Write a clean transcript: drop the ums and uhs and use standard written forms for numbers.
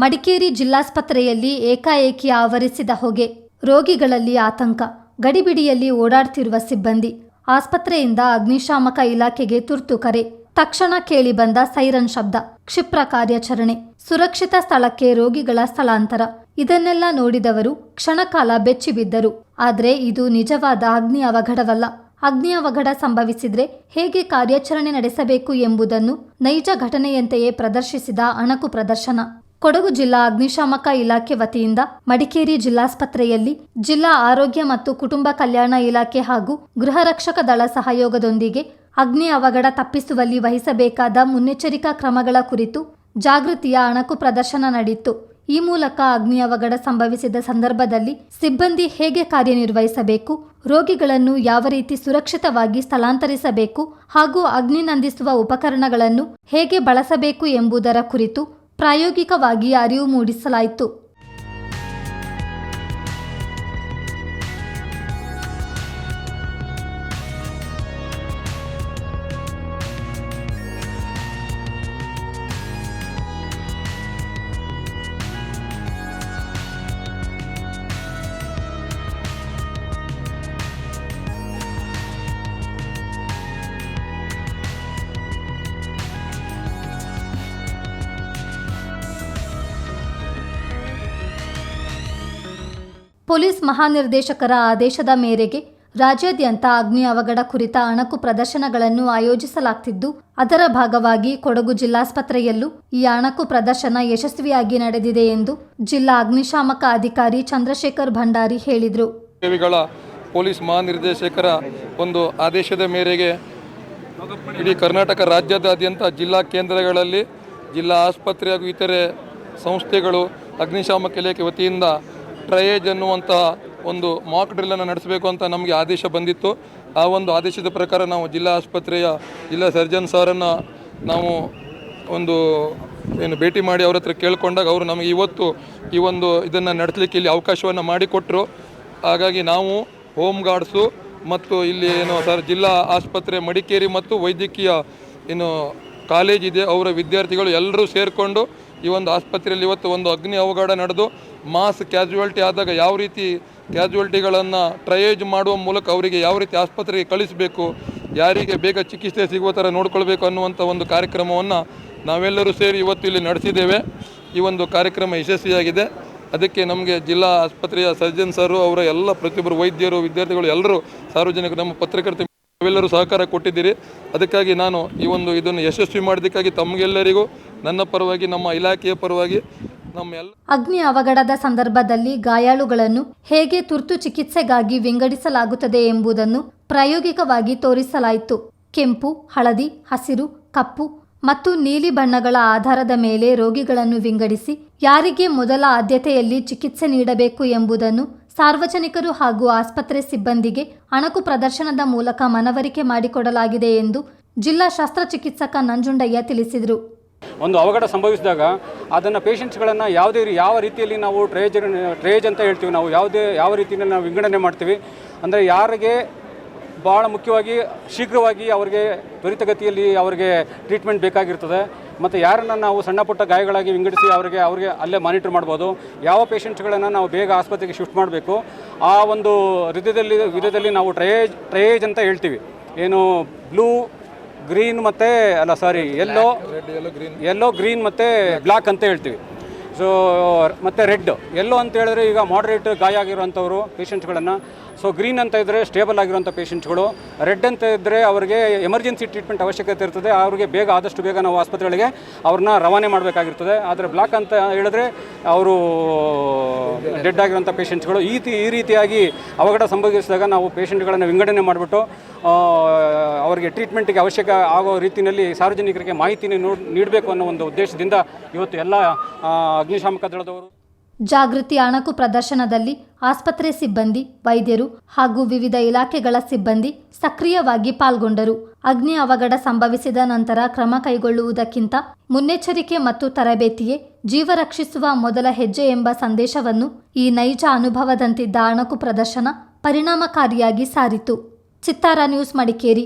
ಮಡಿಕೇರಿ ಜಿಲ್ಲಾಸ್ಪತ್ರೆಯಲ್ಲಿ ಏಕಾಏಕಿ ಆವರಿಸಿದ ಹೊಗೆ, ರೋಗಿಗಳಲ್ಲಿ ಆತಂಕ, ಗಡಿಬಿಡಿಯಲ್ಲಿ ಓಡಾಡ್ತಿರುವ ಸಿಬ್ಬಂದಿ, ಆಸ್ಪತ್ರೆಯಿಂದ ಅಗ್ನಿಶಾಮಕ ಇಲಾಖೆಗೆ ತುರ್ತು ಕರೆ, ತಕ್ಷಣ ಕೇಳಿ ಬಂದ ಸೈರನ್ ಶಬ್ದ, ಕ್ಷಿಪ್ರ ಕಾರ್ಯಾಚರಣೆ, ಸುರಕ್ಷಿತ ಸ್ಥಳಕ್ಕೆ ರೋಗಿಗಳ ಸ್ಥಳಾಂತರ. ಇದನ್ನೆಲ್ಲ ನೋಡಿದವರು ಕ್ಷಣಕಾಲ ಬೆಚ್ಚಿಬಿದ್ದರು. ಆದರೆ ಇದು ನಿಜವಾದ ಅಗ್ನಿ ಅವಘಡವಲ್ಲ. ಅಗ್ನಿ ಅವಘಡ ಸಂಭವಿಸಿದ್ರೆ ಹೇಗೆ ಕಾರ್ಯಾಚರಣೆ ನಡೆಸಬೇಕು ಎಂಬುದನ್ನು ನೈಜ ಘಟನೆಯಂತೆಯೇ ಪ್ರದರ್ಶಿಸಿದ ಅಣಕು ಪ್ರದರ್ಶನ. ಕೊಡಗು ಜಿಲ್ಲಾ ಅಗ್ನಿಶಾಮಕ ಇಲಾಖೆ ವತಿಯಿಂದ ಮಡಿಕೇರಿ ಜಿಲ್ಲಾಸ್ಪತ್ರೆಯಲ್ಲಿ ಜಿಲ್ಲಾ ಆರೋಗ್ಯ ಮತ್ತು ಕುಟುಂಬ ಕಲ್ಯಾಣ ಇಲಾಖೆ ಹಾಗೂ ಗೃಹ ರಕ್ಷಕ ದಳ ಸಹಯೋಗದೊಂದಿಗೆ ಅಗ್ನಿ ಅವಘಡ ತಪ್ಪಿಸುವಲ್ಲಿ ವಹಿಸಬೇಕಾದ ಮುನ್ನೆಚ್ಚರಿಕಾ ಕ್ರಮಗಳ ಕುರಿತು ಜಾಗೃತಿಯ ಅಣಕು ಪ್ರದರ್ಶನ ನಡೆಯಿತು. ಈ ಮೂಲಕ ಅಗ್ನಿ ಅವಘಡ ಸಂಭವಿಸಿದ ಸಂದರ್ಭದಲ್ಲಿ ಸಿಬ್ಬಂದಿ ಹೇಗೆ ಕಾರ್ಯನಿರ್ವಹಿಸಬೇಕು, ರೋಗಿಗಳನ್ನು ಯಾವ ರೀತಿ ಸುರಕ್ಷಿತವಾಗಿ ಸ್ಥಳಾಂತರಿಸಬೇಕು ಹಾಗೂ ಅಗ್ನಿ ನಂದಿಸುವ ಉಪಕರಣಗಳನ್ನು ಹೇಗೆ ಬಳಸಬೇಕು ಎಂಬುದರ ಕುರಿತು ಪ್ರಾಯೋಗಿಕವಾಗಿ ಅರಿವು ಮೂಡಿಸಲಾಯಿತು. ಪೊಲೀಸ್ ಮಹಾನಿರ್ದೇಶಕರ ಆದೇಶದ ಮೇರೆಗೆ ರಾಜ್ಯಾದ್ಯಂತ ಅಗ್ನಿ ಅವಘಡ ಕುರಿತ ಅಣಕು ಪ್ರದರ್ಶನಗಳನ್ನು ಆಯೋಜಿಸಲಾಗುತ್ತಿದ್ದು, ಅದರ ಭಾಗವಾಗಿ ಕೊಡಗು ಜಿಲ್ಲಾಸ್ಪತ್ರೆಯಲ್ಲೂ ಈ ಅಣಕು ಪ್ರದರ್ಶನ ಯಶಸ್ವಿಯಾಗಿ ನಡೆದಿದೆ ಎಂದು ಜಿಲ್ಲಾ ಅಗ್ನಿಶಾಮಕ ಅಧಿಕಾರಿ ಚಂದ್ರಶೇಖರ್ ಭಂಡಾರಿ ಹೇಳಿದರು. ಪೊಲೀಸ್ ಮಹಾನಿರ್ದೇಶಕರ ಒಂದು ಆದೇಶದ ಮೇರೆಗೆ ಇಡೀ ಕರ್ನಾಟಕ ರಾಜ್ಯದಾದ್ಯಂತ ಜಿಲ್ಲಾ ಕೇಂದ್ರಗಳಲ್ಲಿ, ಜಿಲ್ಲಾ ಆಸ್ಪತ್ರೆ ಹಾಗೂ ಇತರೆ ಸಂಸ್ಥೆಗಳು ಅಗ್ನಿಶಾಮಕ ಇಲಾಖೆ ವತಿಯಿಂದ ಟ್ರಯೇಜ್ ಅನ್ನುವಂತಹ ಒಂದು ಮಾಕ್ ಡ್ರಿಲ್ಲನ್ನು ನಡೆಸಬೇಕು ಅಂತ ನಮಗೆ ಆದೇಶ ಬಂದಿತ್ತು. ಆ ಒಂದು ಆದೇಶದ ಪ್ರಕಾರ ನಾವು ಜಿಲ್ಲಾ ಆಸ್ಪತ್ರೆಯ ಜಿಲ್ಲಾ ಸರ್ಜನ್ ಸಾರನ್ನು ನಾವು ಭೇಟಿ ಮಾಡಿ ಅವ್ರ ಹತ್ರ ಕೇಳ್ಕೊಂಡಾಗ ಅವರು ನಮಗೆ ಇವತ್ತು ಈ ಒಂದು ಇದನ್ನು ನಡೆಸಲಿಕ್ಕೆ ಇಲ್ಲಿ ಅವಕಾಶವನ್ನು ಮಾಡಿಕೊಟ್ಟರು. ಹಾಗಾಗಿ ನಾವು ಹೋಮ್ ಗಾರ್ಡ್ಸು ಮತ್ತು ಇಲ್ಲಿ ಜಿಲ್ಲಾ ಆಸ್ಪತ್ರೆ ಮಡಿಕೇರಿ ಮತ್ತು ವೈದ್ಯಕೀಯ ಕಾಲೇಜ್ ಇದೆ, ಅವರ ವಿದ್ಯಾರ್ಥಿಗಳು ಎಲ್ಲರೂ ಸೇರಿಕೊಂಡು ಈ ಒಂದು ಆಸ್ಪತ್ರೆಯಲ್ಲಿ ಇವತ್ತು ಒಂದು ಅಗ್ನಿ ಅವಘಡ ನಡೆದು ಮಾಸ್ ಕ್ಯಾಜುವಾಲಿಟಿ ಆದಾಗ ಯಾವ ರೀತಿ ಕ್ಯಾಜುವಾಲಿಟಿಗಳನ್ನು ಟ್ರಯೇಜ್ ಮಾಡುವ ಮೂಲಕ ಅವರಿಗೆ ಯಾವ ರೀತಿ ಆಸ್ಪತ್ರೆಗೆ ಕಳಿಸಬೇಕು, ಯಾರಿಗೆ ಬೇಗ ಚಿಕಿತ್ಸೆ ಸಿಗುವ ಥರ ನೋಡ್ಕೊಳ್ಬೇಕು ಅನ್ನುವಂಥ ಒಂದು ಕಾರ್ಯಕ್ರಮವನ್ನು ನಾವೆಲ್ಲರೂ ಸೇರಿ ಇವತ್ತು ಇಲ್ಲಿ ನಡೆಸಿದ್ದೇವೆ. ಈ ಒಂದು ಕಾರ್ಯಕ್ರಮ ಯಶಸ್ವಿಯಾಗಿದೆ. ಅದಕ್ಕೆ ನಮಗೆ ಜಿಲ್ಲಾ ಆಸ್ಪತ್ರೆಯ ಸರ್ಜನ್ ಸರು, ಅವರ ಎಲ್ಲ ಪ್ರತಿಯೊಬ್ಬರು ವೈದ್ಯರು, ವಿದ್ಯಾರ್ಥಿಗಳು ಎಲ್ಲರೂ, ಸಾರ್ವಜನಿಕರು, ನಮ್ಮ ಪತ್ರಕರ್ತ ನಾವೆಲ್ಲರೂ ಸಹಕಾರ ಕೊಟ್ಟಿದ್ದೀರಿ. ಅದಕ್ಕಾಗಿ ನಾನು ಇದನ್ನು ಯಶಸ್ವಿ ಮಾಡೋದಕ್ಕಾಗಿ ತಮಗೆಲ್ಲರಿಗೂ ನನ್ನ ಪರವಾಗಿ, ನಮ್ಮ ಇಲಾಖೆಯ ಪರವಾಗಿ ಅಗ್ನಿ ಅವಘಡದ ಸಂದರ್ಭದಲ್ಲಿ ಗಾಯಾಳುಗಳನ್ನು ಹೇಗೆ ತುರ್ತು ಚಿಕಿತ್ಸೆಗಾಗಿ ವಿಂಗಡಿಸಲಾಗುತ್ತದೆ ಎಂಬುದನ್ನು ಪ್ರಾಯೋಗಿಕವಾಗಿ ತೋರಿಸಲಾಯಿತು. ಕೆಂಪು, ಹಳದಿ, ಹಸಿರು, ಕಪ್ಪು ಮತ್ತು ನೀಲಿ ಬಣ್ಣಗಳ ಆಧಾರದ ಮೇಲೆ ರೋಗಿಗಳನ್ನು ವಿಂಗಡಿಸಿ ಯಾರಿಗೆ ಮೊದಲ ಆದ್ಯತೆಯಲ್ಲಿ ಚಿಕಿತ್ಸೆ ನೀಡಬೇಕು ಎಂಬುದನ್ನು ಸಾರ್ವಜನಿಕರು ಹಾಗೂ ಆಸ್ಪತ್ರೆ ಸಿಬ್ಬಂದಿಗೆ ಅಣಕು ಪ್ರದರ್ಶನದ ಮೂಲಕ ಮನವರಿಕೆ ಮಾಡಿಕೊಡಲಾಗಿದೆ ಎಂದು ಜಿಲ್ಲಾ ಶಸ್ತ್ರಚಿಕಿತ್ಸಕ ನಂಜುಂಡಯ್ಯ ತಿಳಿಸಿದರು. ಒಂದು ಅವಘಡ ಸಂಭವಿಸಿದಾಗ ಅದನ್ನು ಪೇಷಂಟ್ಸ್ಗಳನ್ನು ಯಾವ ರೀತಿಯಲ್ಲಿ ನಾವು ಟ್ರೇಜ್ ಅಂತ ಹೇಳ್ತೀವಿ, ನಾವು ಯಾವ ರೀತಿಯಲ್ಲಿ ನಾವು ವಿಂಗಡಣೆ ಮಾಡ್ತೀವಿ ಅಂದರೆ ಯಾರಿಗೆ ಭಾಳ ಮುಖ್ಯವಾಗಿ ಶೀಘ್ರವಾಗಿ ಅವರಿಗೆ ತ್ವರಿತಗತಿಯಲ್ಲಿ ಅವರಿಗೆ ಟ್ರೀಟ್ಮೆಂಟ್ ಬೇಕಾಗಿರ್ತದೆ, ಮತ್ತು ಯಾರನ್ನು ನಾವು ಸಣ್ಣ ಪುಟ್ಟ ಗಾಯಗಳಾಗಿ ವಿಂಗಡಿಸಿ ಅವರಿಗೆ ಅಲ್ಲೇ ಮಾನಿಟರ್ ಮಾಡ್ಬೋದು, ಯಾವ ಪೇಷಂಟ್ಸ್ಗಳನ್ನು ನಾವು ಬೇಗ ಆಸ್ಪತ್ರೆಗೆ ಶಿಫ್ಟ್ ಮಾಡಬೇಕು, ಆ ಒಂದು ವಿಧದಲ್ಲಿ ನಾವು ಟ್ರಯೇಜ್ ಅಂತ ಹೇಳ್ತೀವಿ. ಏನು ಬ್ಲೂ, ಗ್ರೀನ್ ಮತ್ತು ಯೆಲ್ಲೋ, ಗ್ರೀನ್ ಮತ್ತು ಬ್ಲ್ಯಾಕ್ ಅಂತ ಹೇಳ್ತೀವಿ. ಮತ್ತು ರೆಡ್, ಯೆಲ್ಲೋ ಅಂತ ಹೇಳಿದ್ರೆ ಈಗ ಮಾಡ್ರೇಟ್ ಗಾಯ ಆಗಿರುವಂಥವ್ರು ಪೇಷಂಟ್ಸ್ಗಳನ್ನು, ಗ್ರೀನ್ ಅಂತ ಇದ್ದರೆ ಸ್ಟೇಬಲ್ ಆಗಿರುವಂಥ ಪೇಷಂಟ್ಸ್ಗಳು, ರೆಡ್ ಅಂತ ಇದ್ದರೆ ಅವರಿಗೆ ಎಮರ್ಜೆನ್ಸಿ ಟ್ರೀಟ್ಮೆಂಟ್ ಅವಶ್ಯಕತೆ ಇರ್ತದೆ, ಅವರಿಗೆ ಆದಷ್ಟು ಬೇಗ ನಾವು ಆಸ್ಪತ್ರೆಗಳಿಗೆ ಅವ್ರನ್ನ ರವಾನೆ ಮಾಡಬೇಕಾಗಿರ್ತದೆ. ಆದರೆ ಬ್ಲ್ಯಾಕ್ ಅಂತ ಹೇಳಿದ್ರೆ ಅವರು ಡೆಡ್ ಆಗಿರುವಂಥ ಪೇಷಂಟ್ಸ್ಗಳು. ಈ ರೀತಿಯಾಗಿ ಅವಘಡ ಸಂಭವಿಸಿದಾಗ ನಾವು ಪೇಷಂಟ್ಗಳನ್ನು ವಿಂಗಡಣೆ ಮಾಡಿಬಿಟ್ಟು ಅವರಿಗೆ ಟ್ರೀಟ್ಮೆಂಟ್ಗೆ ಅವಶ್ಯಕ ಆಗೋ ರೀತಿಯಲ್ಲಿ ಸಾರ್ವಜನಿಕರಿಗೆ ಮಾಹಿತಿನ ನೀಡಬೇಕು ಅನ್ನೋ ಒಂದು ಉದ್ದೇಶದಿಂದ ಇವತ್ತು ಎಲ್ಲ ಅಗ್ನಿಶಾಮಕ ದಳದವರು ಜಾಗೃತಿ ಅಣಕು ಪ್ರದರ್ಶನದಲ್ಲಿ ಆಸ್ಪತ್ರೆ ಸಿಬ್ಬಂದಿ, ವೈದ್ಯರು ಹಾಗೂ ವಿವಿಧ ಇಲಾಖೆಗಳ ಸಿಬ್ಬಂದಿ ಸಕ್ರಿಯವಾಗಿ ಪಾಲ್ಗೊಂಡರು. ಅಗ್ನಿ ಅವಘಡ ಸಂಭವಿಸಿದ ನಂತರ ಕ್ರಮ ಕೈಗೊಳ್ಳುವುದಕ್ಕಿಂತ ಮುನ್ನೆಚ್ಚರಿಕೆ ಮತ್ತು ತರಬೇತಿಯೇ ಜೀವ ರಕ್ಷಿಸುವ ಮೊದಲ ಹೆಜ್ಜೆ ಎಂಬ ಸಂದೇಶವನ್ನು ಈ ನೈಜ ಅನುಭವದಂತಿದ್ದ ಅಣಕು ಪ್ರದರ್ಶನ ಪರಿಣಾಮಕಾರಿಯಾಗಿ ಸಾರಿತು. ಚಿತ್ತಾರ ನ್ಯೂಸ್, ಮಡಿಕೇರಿ.